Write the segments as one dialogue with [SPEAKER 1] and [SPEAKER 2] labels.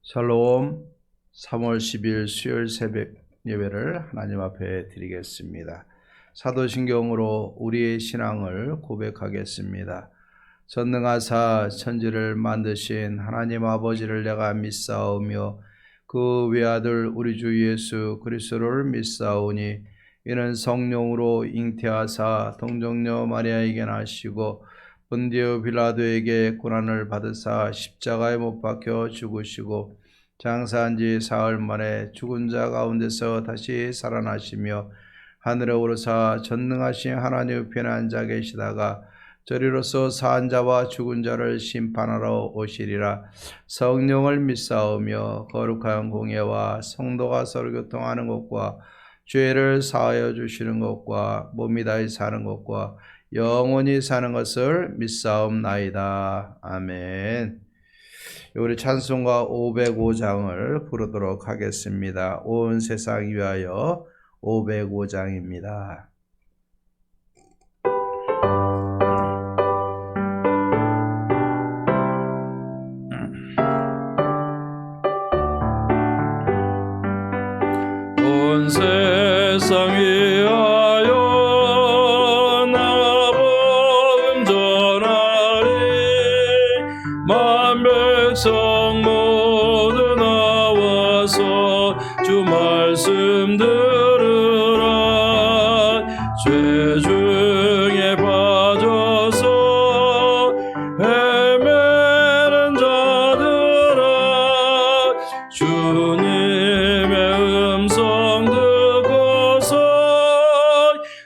[SPEAKER 1] 샬롬. 3월 10일 수요일 새벽 예배를 하나님 앞에 드리겠습니다. 사도신경으로 우리의 신앙을 고백하겠습니다. 전능하사 천지를 만드신 하나님 아버지를 내가 믿사오며 그 외아들 우리 주 예수 그리스도를 믿사오니 이는 성령으로 잉태하사 동정녀 마리아에게 나시고 본디오 빌라도에게 고난을 받으사 십자가에 못 박혀 죽으시고 장사한 지 사흘 만에 죽은 자 가운데서 다시 살아나시며 하늘에 오르사 전능하신 하나님 편에 앉아 계시다가 저리로서 사한 자와 죽은 자를 심판하러 오시리라. 성령을 믿사오며 거룩한 공예와 성도가 서로 교통하는 것과 죄를 사하여 주시는 것과 몸이 다시 사는 것과 영원히 사는 것을 믿사옵나이다. 아멘. 우리 찬송가 505장을 부르도록 하겠습니다. 온 세상 위하여 505장입니다. 온 세상 위하여 백성 모두 나와서 주 말씀 들으라. 죄 중에 빠져서 헤매는 자들아, 주님의 음성 듣고서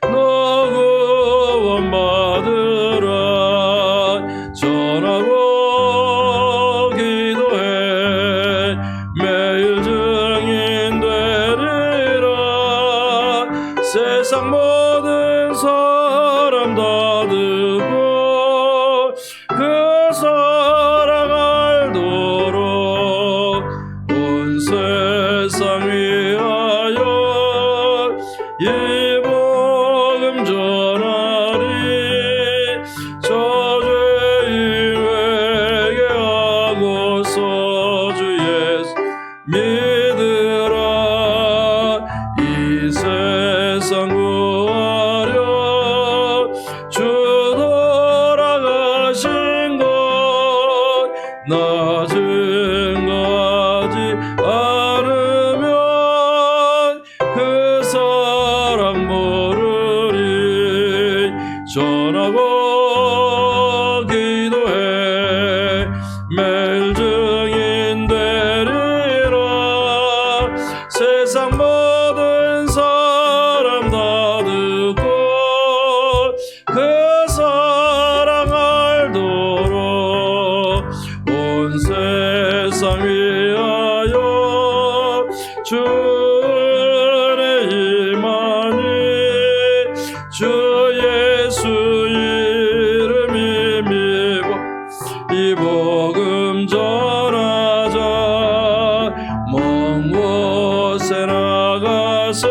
[SPEAKER 1] 너 구원 받으라. 전하고 세상 모든 사람 다 듣고 그 사랑 알도록 온 세상 위하여 이 복음 전하리. 저 죄인 회개하고서 주 예수 믿으라. 이 세상 구하려 주 돌아가신 것 나 증거하지 않으면 그 사랑 모르리. 전하고 기도해 매일 증인 되리라. 세상 모든 사람 다 듣고 그 사랑 알도록 온 세상 위하여 주 은혜 임하니. 주 예수 이름 힘입어 이 복음 전하자. 먼 곳에 나가서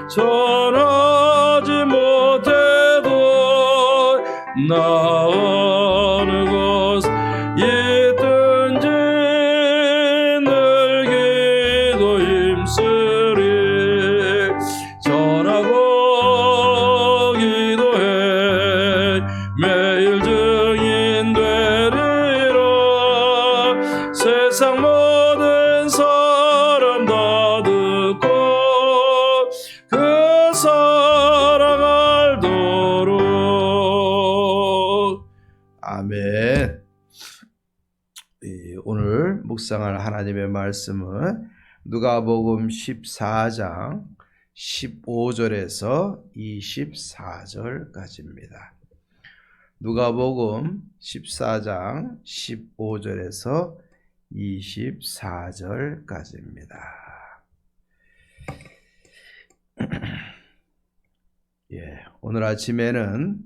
[SPEAKER 1] 전하지 못해도 나 어느 곳 있든지 늘 기도 힘쓰리. 전하고 기도해 매일 증인 되리라. 세상 모든 사람 다 듣고 그 사랑 알도록. 아멘. 오늘 묵상할 하나님의 말씀은 누가복음 14장 15절에서 24절까지입니다. 누가복음 14장 15절에서 24절까지입니다. 오늘 아침에는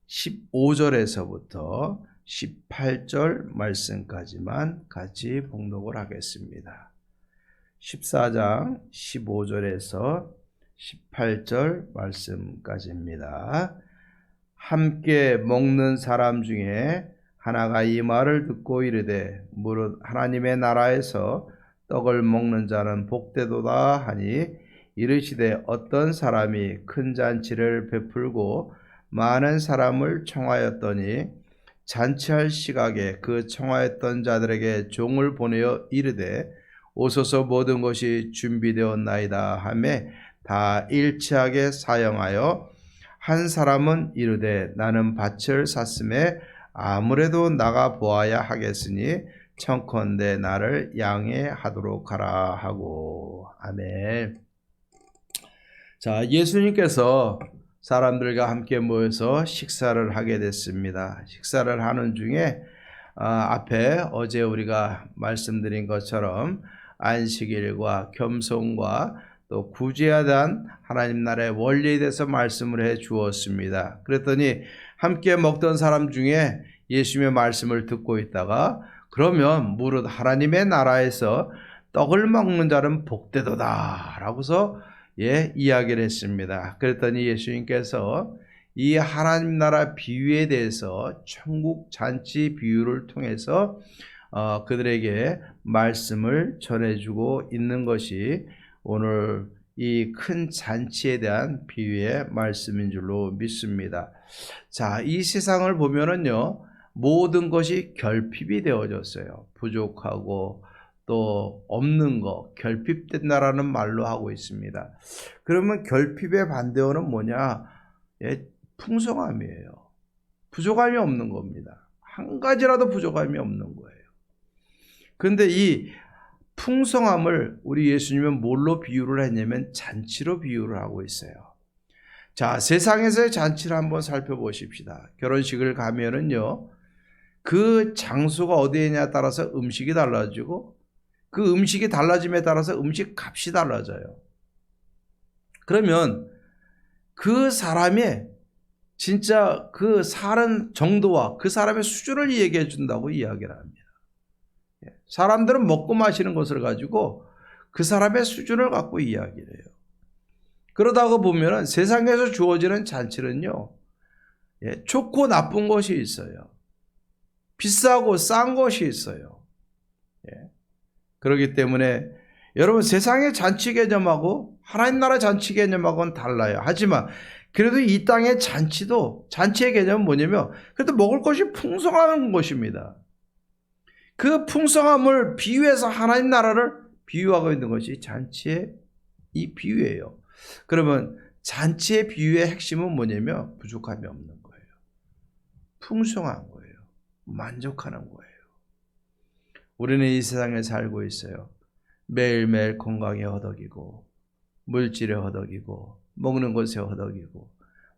[SPEAKER 1] 15절에서부터 18절 말씀까지만 같이 봉독을 하겠습니다. 14장 15절에서 18절 말씀까지입니다. 함께 먹는 사람 중에 하나가 이 말을 듣고 이르되 무릇 하나님의 나라에서 떡을 먹는 자는 복되도다 하니 이르시되 어떤 사람이 큰 잔치를 베풀고 많은 사람을 청하였더니 잔치할 시각에 그 청하였던 자들에게 종을 보내어 이르되 오소서 모든 것이 준비되었나이다 하매 다 일치하게 사용하여 한 사람은 이르되 나는 밭을 샀음에 아무래도 나가 보아야 하겠으니 청컨대 나를 양해하도록 하라 하고. 아멘. 자, 예수님께서 사람들과 함께 모여서 식사를 하게 됐습니다. 식사를 하는 중에 앞에 어제 우리가 말씀드린 것처럼 안식일과 겸손과 또 구제에 대한 하나님 나라의 원리에 대해서 말씀을 해 주었습니다. 그랬더니 함께 먹던 사람 중에 예수님의 말씀을 듣고 있다가 그러면 무릇 하나님의 나라에서 떡을 먹는 자는 복되도다 라고서 이야기를 했습니다. 그랬더니 예수님께서 이 하나님 나라 비유에 대해서 천국 잔치 비유를 통해서 그들에게 말씀을 전해주고 있는 것이 오늘 이 큰 잔치에 대한 비유의 말씀인 줄로 믿습니다. 자, 이 세상을 보면은요, 모든 것이 결핍이 되어졌어요. 부족하고 또 없는 거, 결핍된다라는 말로 하고 있습니다. 그러면 결핍의 반대어는 뭐냐? 풍성함이에요. 부족함이 없는 겁니다. 한 가지라도 부족함이 없는 거예요. 그런데 이 풍성함을 우리 예수님은 뭘로 비유를 했냐면 잔치로 비유를 하고 있어요. 자, 세상에서의 잔치를 한번 살펴보십시다. 결혼식을 가면은요, 그 장소가 어디에냐에 따라서 음식이 달라지고 그 음식이 달라짐에 따라서 음식 값이 달라져요. 그러면 그 사람의 진짜 그 사는 정도와 그 사람의 수준을 얘기해 준다고 이야기를 합니다. 사람들은 먹고 마시는 것을 가지고 그 사람의 수준을 갖고 이야기를 해요. 그러다가 보면 세상에서 주어지는 잔치는요, 좋고 나쁜 것이 있어요. 비싸고 싼 것이 있어요. 그렇기 때문에 여러분 세상의 잔치 개념하고 하나님 나라 잔치 개념하고는 달라요. 하지만 그래도 이 땅의 잔치의 개념은 뭐냐면 그래도 먹을 것이 풍성한 것입니다. 그 풍성함을 비유해서 하나님 나라를 비유하고 있는 것이 잔치의 이 비유예요. 그러면 잔치의 비유의 핵심은 뭐냐면 부족함이 없는 거예요. 풍성한 거예요. 만족하는 거예요. 우리는 이 세상에 살고 있어요. 매일매일 건강에 허덕이고 물질에 허덕이고 먹는 것에 허덕이고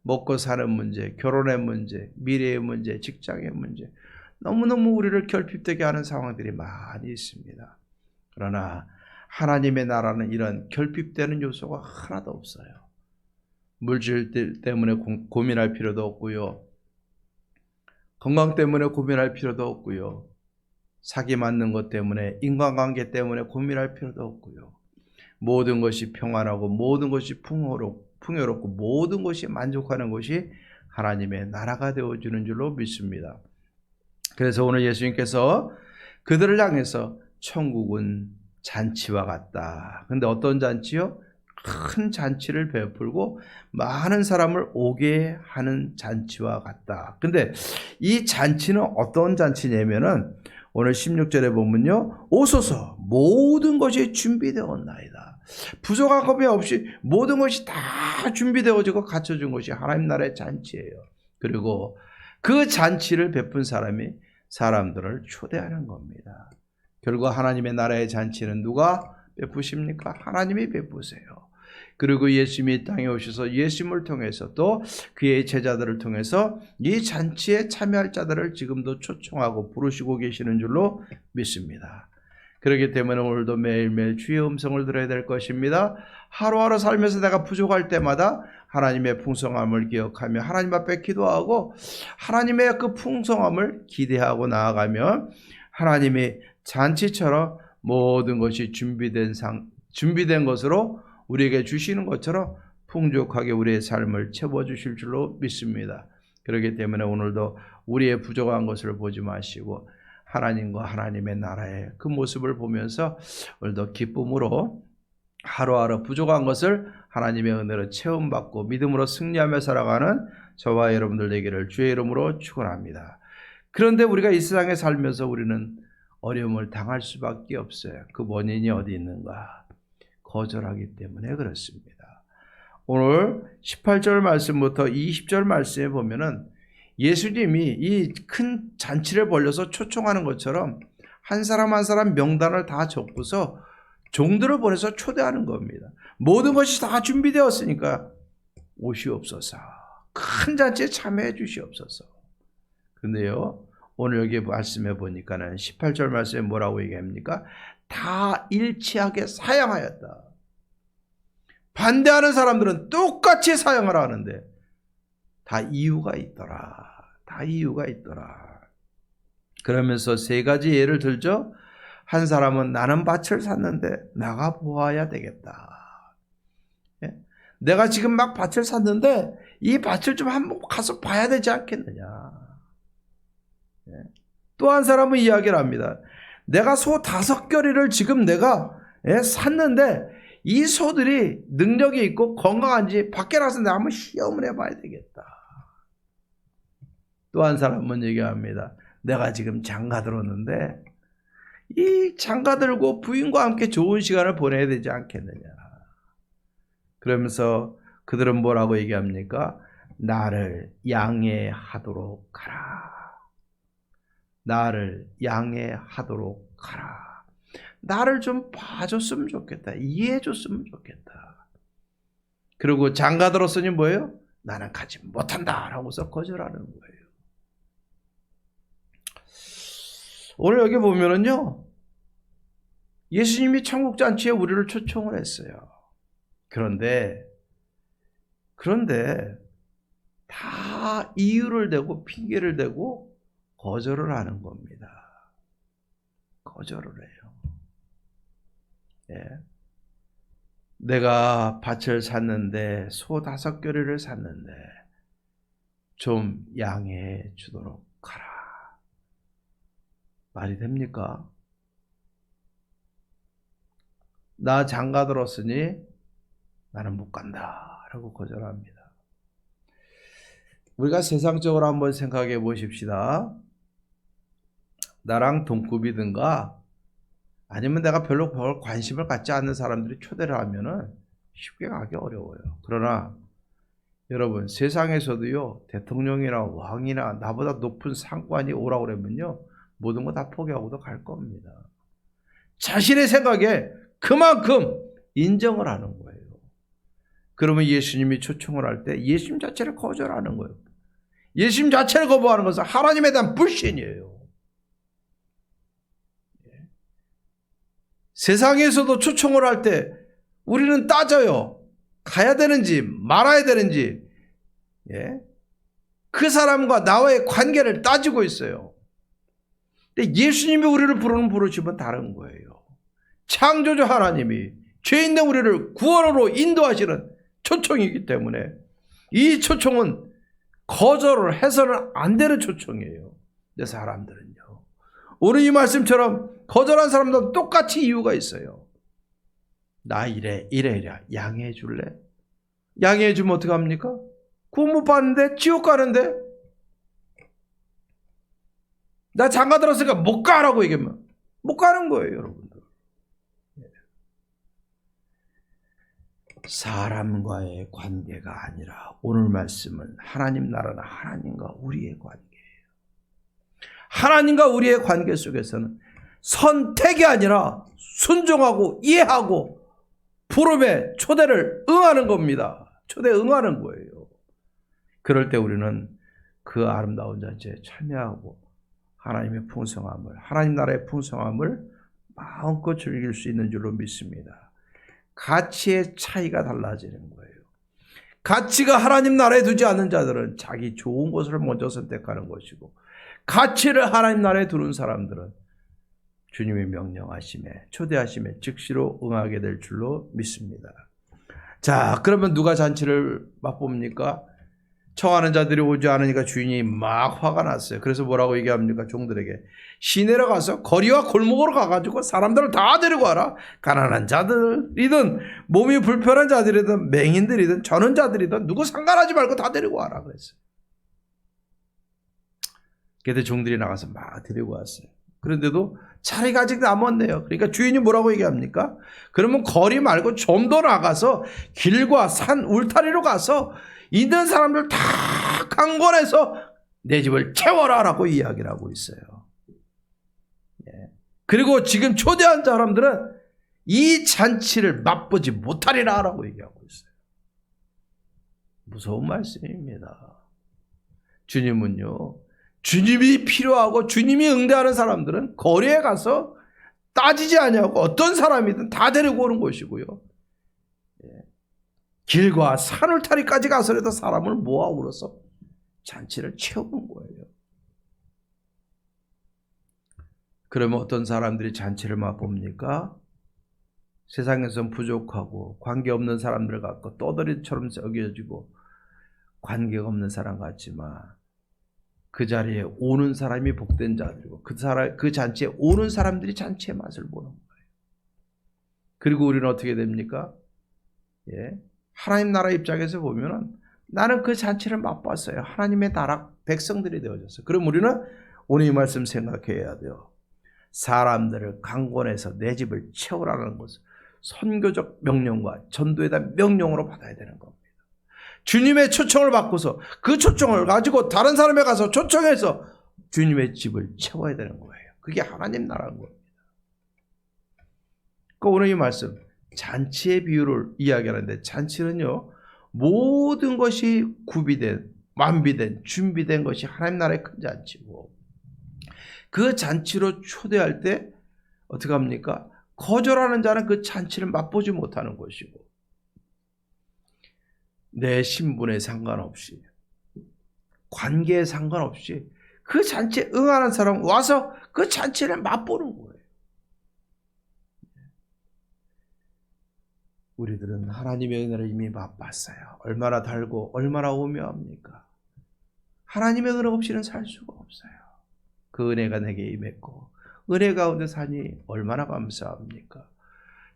[SPEAKER 1] 먹고 사는 문제, 결혼의 문제, 미래의 문제, 직장의 문제, 너무너무 우리를 결핍되게 하는 상황들이 많이 있습니다. 그러나 하나님의 나라는 이런 결핍되는 요소가 하나도 없어요. 물질 때문에 고민할 필요도 없고요. 건강 때문에 고민할 필요도 없고요. 사기 맞는 것 때문에, 인간관계 때문에 고민할 필요도 없고요. 모든 것이 평안하고 모든 것이 풍요롭고 모든 것이 만족하는 것이 하나님의 나라가 되어주는 줄로 믿습니다. 그래서 오늘 예수님께서 그들을 향해서 천국은 잔치와 같다. 근데 어떤 잔치요? 큰 잔치를 베풀고 많은 사람을 오게 하는 잔치와 같다. 근데 이 잔치는 어떤 잔치냐면은 오늘 16절에 보면요, 오소서 모든 것이 준비되었나이다. 부족한 것이 없이 모든 것이 다 준비되어지고 갖춰진 것이 하나님 나라의 잔치예요. 그리고 그 잔치를 베푼 사람이 사람들을 초대하는 겁니다. 결국 하나님의 나라의 잔치는 누가 베푸십니까? 하나님이 베푸세요. 그리고 예수님이 이 땅에 오셔서 예수님을 통해서 또 그의 제자들을 통해서 이 잔치에 참여할 자들을 지금도 초청하고 부르시고 계시는 줄로 믿습니다. 그렇기 때문에 오늘도 매일매일 주의 음성을 들어야 될 것입니다. 하루하루 살면서 내가 부족할 때마다 하나님의 풍성함을 기억하며 하나님 앞에 기도하고 하나님의 그 풍성함을 기대하고 나아가면 하나님이 잔치처럼 모든 것이 준비된 것으로 우리에게 주시는 것처럼 풍족하게 우리의 삶을 채워주실 줄로 믿습니다. 그렇기 때문에 오늘도 우리의 부족한 것을 보지 마시고 하나님과 하나님의 나라의 그 모습을 보면서 오늘도 기쁨으로 하루하루 부족한 것을 하나님의 은혜로 체험받고 믿음으로 승리하며 살아가는 저와 여러분들 되기를 주의 이름으로 축원합니다. 그런데 우리가 이 세상에 살면서 우리는 어려움을 당할 수밖에 없어요. 그 원인이 어디 있는가? 거절하기 때문에 그렇습니다. 오늘 18절 말씀부터 20절 말씀에 보면은 예수님이 이 큰 잔치를 벌려서 초청하는 것처럼 한 사람 한 사람 명단을 다 적고서 종들을 보내서 초대하는 겁니다. 모든 것이 다 준비되었으니까 오시옵소서. 큰 잔치에 참여해 주시옵소서. 근데요, 오늘 여기 말씀해 보니까는 18절 말씀에 뭐라고 얘기합니까? 다 일치하게 사양하였다. 반대하는 사람들은 똑같이 사양을 하는데 다 이유가 있더라. 다 이유가 있더라. 그러면서 세 가지 예를 들죠. 한 사람은 나는 밭을 샀는데 나가 보아야 되겠다. 예? 내가 지금 막 밭을 샀는데 이 밭을 좀 한번 가서 봐야 되지 않겠느냐. 예? 또 한 사람은 이야기를 합니다. 내가 소 5겨리를 지금 내가 샀는데 이 소들이 능력이 있고 건강한지 밖에 나가서 내가 한번 시험을 해봐야 되겠다. 또 한 사람은 얘기합니다. 내가 지금 장가 들었는데 이 장가 들고 부인과 함께 좋은 시간을 보내야 되지 않겠느냐. 그러면서 그들은 뭐라고 얘기합니까? 나를 양해하도록 하라. 나를 양해하도록 하라. 나를 좀 봐줬으면 좋겠다. 이해해줬으면 좋겠다. 그리고 장가 들었으니 뭐예요? 나는 가지 못한다 라고서 거절하는 거예요. 오늘 여기 보면은요, 예수님이 천국잔치에 우리를 초청을 했어요. 그런데 다 이유를 대고 핑계를 대고 거절을 하는 겁니다. 거절을 해요. 예. 내가 밭을 샀는데 소 5겨리를 샀는데 좀 양해해 주도록 하라. 말이 됩니까? 나 장가 들었으니 나는 못 간다 라고 거절합니다. 우리가 세상적으로 한번 생각해 보십시다. 나랑 동급이든가 아니면 내가 별로 별 관심을 갖지 않는 사람들이 초대를 하면은 쉽게 가기 어려워요. 그러나 여러분, 세상에서도요, 대통령이나 왕이나 나보다 높은 상관이 오라고 그러면요, 모든 거 다 포기하고도 갈 겁니다. 자신의 생각에 그만큼 인정을 하는 거예요. 그러면 예수님이 초청을 할 때 예수님 자체를 거절하는 거예요. 예수님 자체를 거부하는 것은 하나님에 대한 불신이에요. 세상에서도 초청을 할 때 우리는 따져요. 가야 되는지 말아야 되는지, 그 사람과 나와의 관계를 따지고 있어요. 근데 예수님이 우리를 부르심은 다른 거예요. 창조주 하나님이 죄인된 우리를 구원으로 인도하시는 초청이기 때문에 이 초청은 거절을 해서는 안 되는 초청이에요. 근데 사람들은요, 오늘 이 말씀처럼 거절한 사람들은 똑같이 이유가 있어요. 나 이래 양해해 줄래? 양해해 주면 어떡합니까? 구원 못 받는데? 지옥 가는데? 나 장가 들었으니까 못 가라고 얘기하면 못 가는 거예요, 여러분들. 사람과의 관계가 아니라 오늘 말씀은 하나님 나라나 하나님과 우리의 관계예요. 하나님과 우리의 관계 속에서는 선택이 아니라 순종하고 이해하고 부름의 초대를 응하는 겁니다. 초대에 응하는 거예요. 그럴 때 우리는 그 아름다운 잔치에 참여하고 하나님의 풍성함을, 하나님 나라의 풍성함을 마음껏 즐길 수 있는 줄로 믿습니다. 가치의 차이가 달라지는 거예요. 가치가 하나님 나라에 두지 않는 자들은 자기 좋은 것을 먼저 선택하는 것이고, 가치를 하나님 나라에 두는 사람들은 주님의 명령하심에, 초대하심에 즉시로 응하게 될 줄로 믿습니다. 자, 그러면 누가 잔치를 맛봅니까? 청하는 자들이 오지 않으니까 주인이 막 화가 났어요. 그래서 뭐라고 얘기합니까? 종들에게 시내로 가서 거리와 골목으로 가가지고 사람들을 다 데리고 와라. 가난한 자들이든 몸이 불편한 자들이든 맹인들이든 전원자들이든 누구 상관하지 말고 다 데리고 와라 그랬어요. 그때 종들이 나가서 막 데리고 왔어요. 그런데도 자리가 아직 남았네요. 그러니까 주인이 뭐라고 얘기합니까? 그러면 거리 말고 좀 더 나가서 길과 산 울타리로 가서 있는 사람들 다 강권해서 내 집을 채워라 라고 이야기를 하고 있어요. 그리고 지금 초대한 사람들은 이 잔치를 맛보지 못하리라 라고 얘기하고 있어요. 무서운 말씀입니다. 주님은요, 주님이 필요하고 주님이 응대하는 사람들은 거리에 가서 따지지 않냐고 어떤 사람이든 다 데리고 오는 것이고요. 길과 산울타리까지 가서라도 사람을 모아오러서 잔치를 채우는 거예요. 그러면 어떤 사람들이 잔치를 맛봅니까? 세상에선 부족하고 관계없는 사람들 같고 떠돌이처럼 여겨지고 관계가 없는 사람 같지만 그 자리에 오는 사람이 복된 자들이고 그 잔치에 오는 사람들이 잔치의 맛을 보는 거예요. 그리고 우리는 어떻게 됩니까? 하나님 나라 입장에서 보면은 나는 그 잔치를 맛봤어요. 하나님의 나라 백성들이 되어졌어요. 그럼 우리는 오늘 이 말씀 생각해야 돼요. 사람들을 강권해서 내 집을 채우라는 것을 선교적 명령과 전도에 대한 명령으로 받아야 되는 겁니다. 주님의 초청을 받고서 그 초청을 가지고 다른 사람에 가서 초청해서 주님의 집을 채워야 되는 거예요. 그게 하나님 나라인 겁니다. 그러니까 오늘 이 말씀 잔치의 비유를 이야기하는데 잔치는요 모든 것이 구비된 완비된 준비된 것이 하나님 나라의 큰 잔치고 그 잔치로 초대할 때 어떻게 합니까? 거절하는 자는 그 잔치를 맛보지 못하는 것이고 내 신분에 상관없이 관계에 상관없이 그 잔치에 응하는 사람 와서 그 잔치를 맛보는 거예요. 우리들은 하나님의 은혜를 이미 맛봤어요. 얼마나 달고 얼마나 오묘합니까? 하나님의 은혜 없이는 살 수가 없어요. 그 은혜가 내게 임했고 은혜 가운데 사니 얼마나 감사합니까?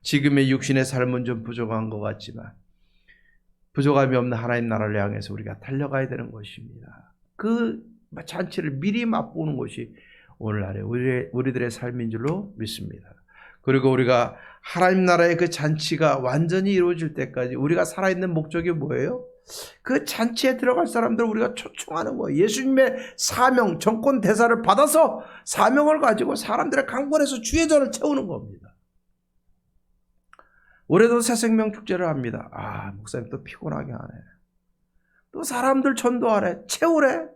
[SPEAKER 1] 지금의 육신의 삶은 좀 부족한 것 같지만 부족함이 없는 하나님 나라를 향해서 우리가 달려가야 되는 것입니다. 그 잔치를 미리 맛보는 것이 오늘날의 우리들의 삶인 줄로 믿습니다. 그리고 우리가 하나님 나라의 그 잔치가 완전히 이루어질 때까지 우리가 살아있는 목적이 뭐예요? 그 잔치에 들어갈 사람들을 우리가 초청하는 거예요. 예수님의 사명, 정권 대사를 받아서 사명을 가지고 사람들을 강권해서 주의 전을 채우는 겁니다. 올해도 새생명 축제를 합니다. 목사님 또 피곤하게 하네. 또 사람들 전도하래. 채우래.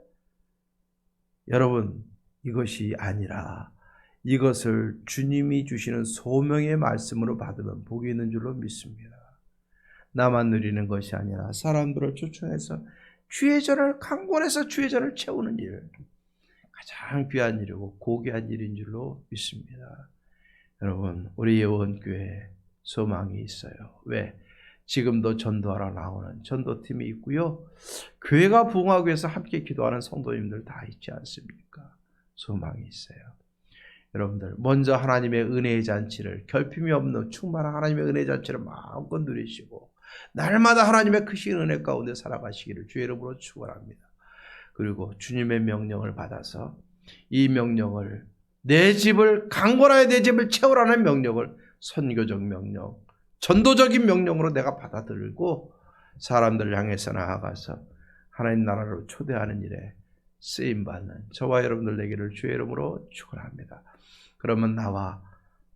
[SPEAKER 1] 여러분, 이것이 아니라 이것을 주님이 주시는 소명의 말씀으로 받으면 복이 있는 줄로 믿습니다. 나만 누리는 것이 아니라 사람들을 초청해서 주의 전을 강권해서 주의 전을 채우는 일, 가장 귀한 일이고 고귀한 일인 줄로 믿습니다. 여러분, 우리 예원교회 소망이 있어요. 왜? 지금도 전도하러 나오는 전도팀이 있고요. 교회가 부흥하기 위해서 함께 기도하는 성도님들 다 있지 않습니까? 소망이 있어요. 여러분들 먼저 하나님의 은혜의 잔치를 결핍이 없는 충만한 하나님의 은혜의 잔치를 마음껏 누리시고 날마다 하나님의 크신 은혜 가운데 살아가시기를 주의 이름으로 축원합니다. 그리고 주님의 명령을 받아서 이 명령을 내 집을 강권하여 내 집을 채우라는 명령을 선교적 명령, 전도적인 명령으로 내가 받아들이고 사람들을 향해서 나아가서 하나님 나라로 초대하는 일에 쓰임받는 저와 여러분들 되기를 주의 이름으로 축원합니다. 그러면 나와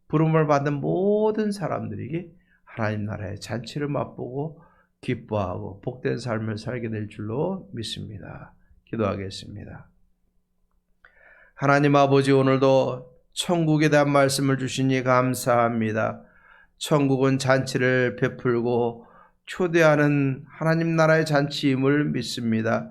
[SPEAKER 1] 부름을 받은 모든 사람들에게 하나님 나라의 잔치를 맛보고 기뻐하고 복된 삶을 살게 될 줄로 믿습니다. 기도하겠습니다. 하나님 아버지, 오늘도 천국에 대한 말씀을 주시니 감사합니다. 천국은 잔치를 베풀고 초대하는 하나님 나라의 잔치임을 믿습니다.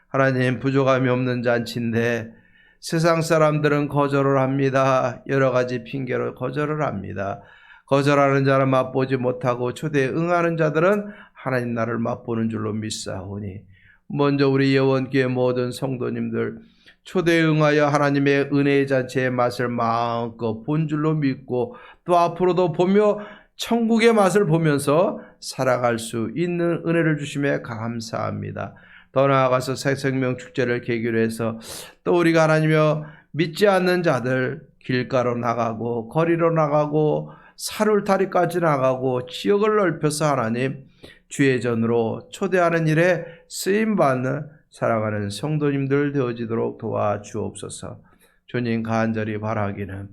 [SPEAKER 1] 하나님, 부족함이 없는 잔치인데 세상 사람들은 거절을 합니다. 여러 가지 핑계로 거절을 합니다. 거절하는 자는 맛보지 못하고 초대에 응하는 자들은 하나님 나라를 맛보는 줄로 믿사오니 먼저 우리 예원교회 모든 성도님들 초대에 응하여 하나님의 은혜의 잔치의 맛을 마음껏 본줄로 믿고 또 앞으로도 보며 천국의 맛을 보면서 살아갈 수 있는 은혜를 주심에 감사합니다. 더 나아가서 새생명 축제를 계기로 해서 또 우리가 하나님여 믿지 않는 자들 길가로 나가고 거리로 나가고 사울타리까지 나가고 지역을 넓혀서 하나님 주의 전으로 초대하는 일에 쓰임받는 사랑하는 성도님들 되어지도록 도와주옵소서. 주님 간절히 바라기는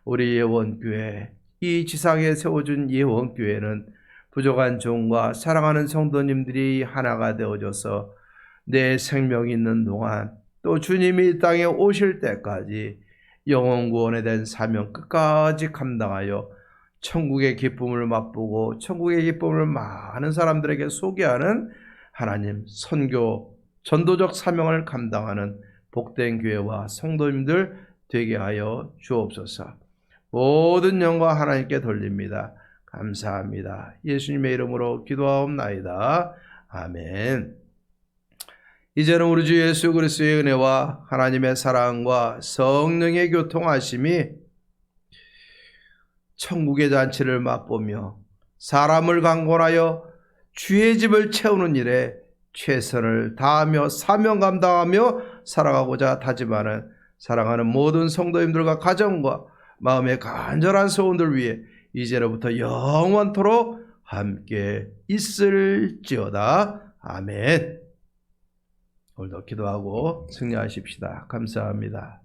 [SPEAKER 1] 우리 예원교회 이 지상에 세워준 예원교회는 부족한 종과 사랑하는 성도님들이 하나가 되어져서 내 생명이 있는 동안 또 주님이 이 땅에 오실 때까지 영혼구원에 대한 사명 끝까지 감당하여 천국의 기쁨을 맛보고 천국의 기쁨을 많은 사람들에게 소개하는 하나님 선교 전도적 사명을 감당하는 복된 교회와 성도님들 되게 하여 주옵소서. 모든 영광 하나님께 돌립니다. 감사합니다. 예수님의 이름으로 기도하옵나이다. 아멘. 이제는 우리 주 예수 그리스도의 은혜와 하나님의 사랑과 성령의 교통하심이 천국의 잔치를 맛보며 사람을 강권하여 주의 집을 채우는 일에 최선을 다하며 사명 감당하며 살아가고자 다짐하는 사랑하는 모든 성도님들과 가정과 마음의 간절한 소원들 위해 이제로부터 영원토록 함께 있을지어다. 아멘. 오늘도 기도하고 승리하십시다. 감사합니다.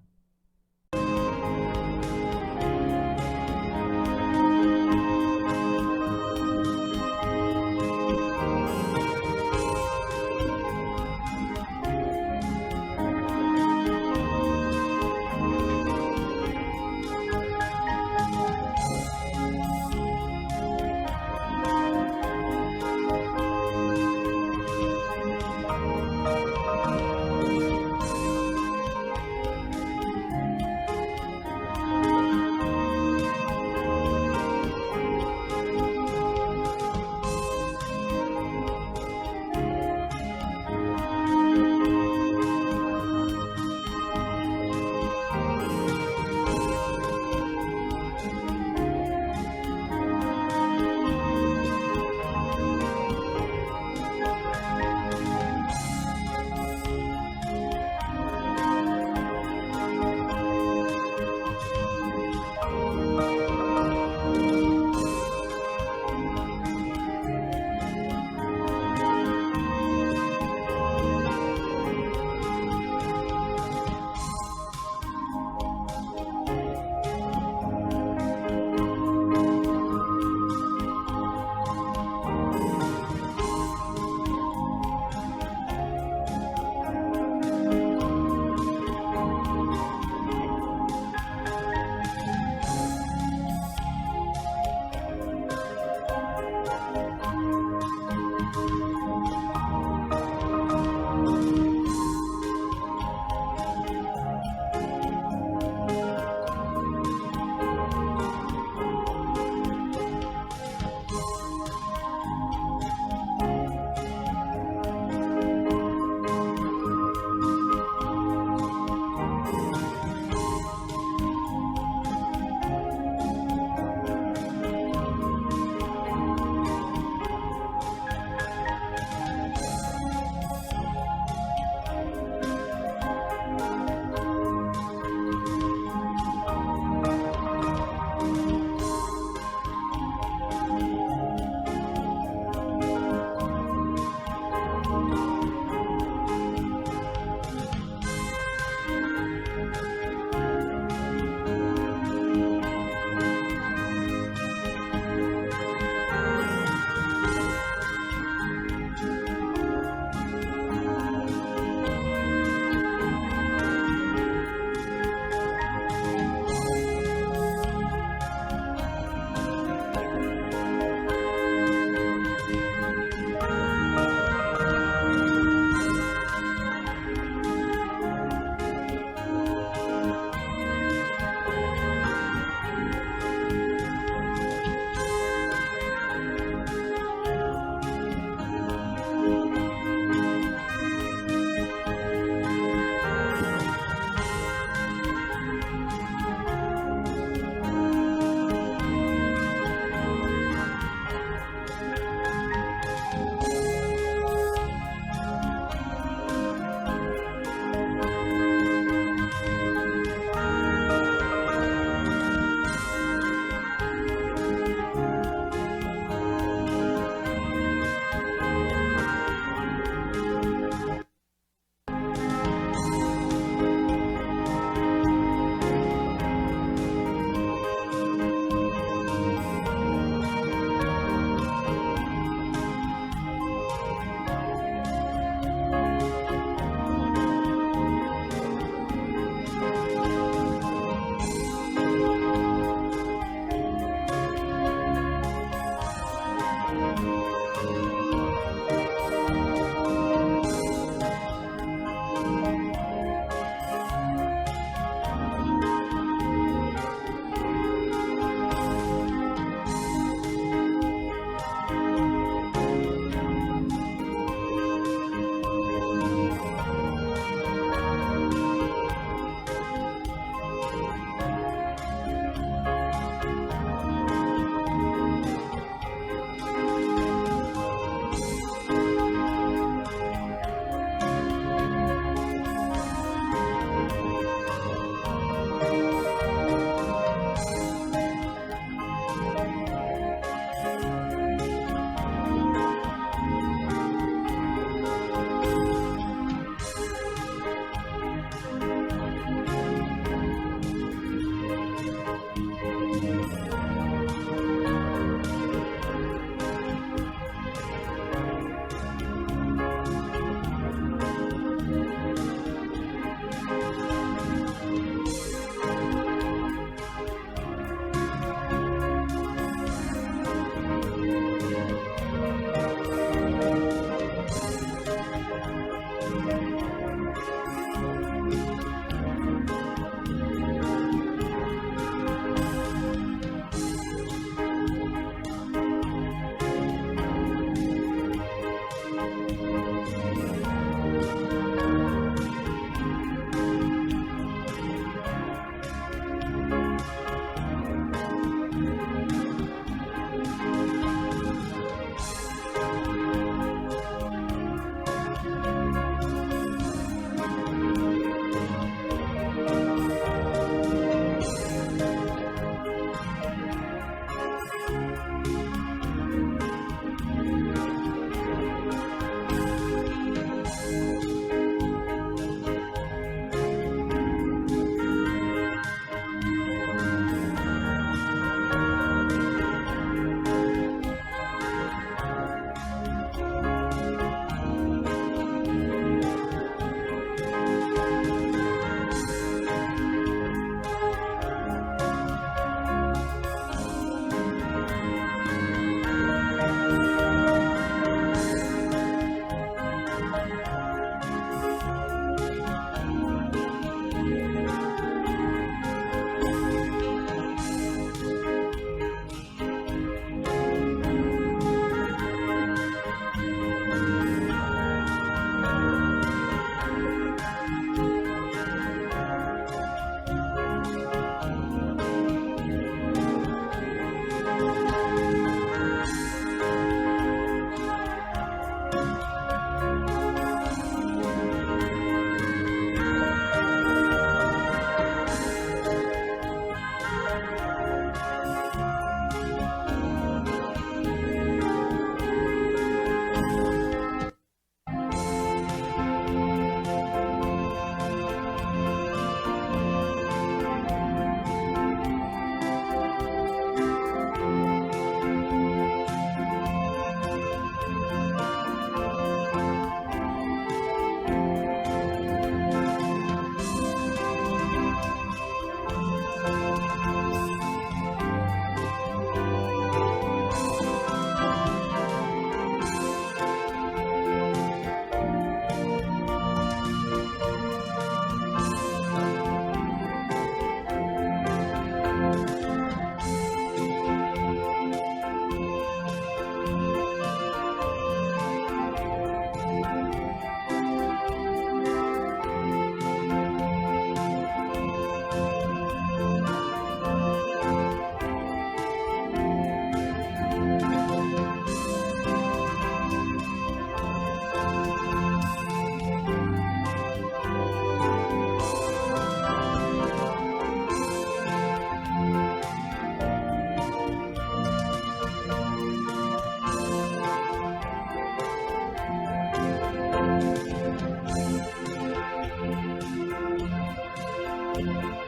[SPEAKER 1] 네.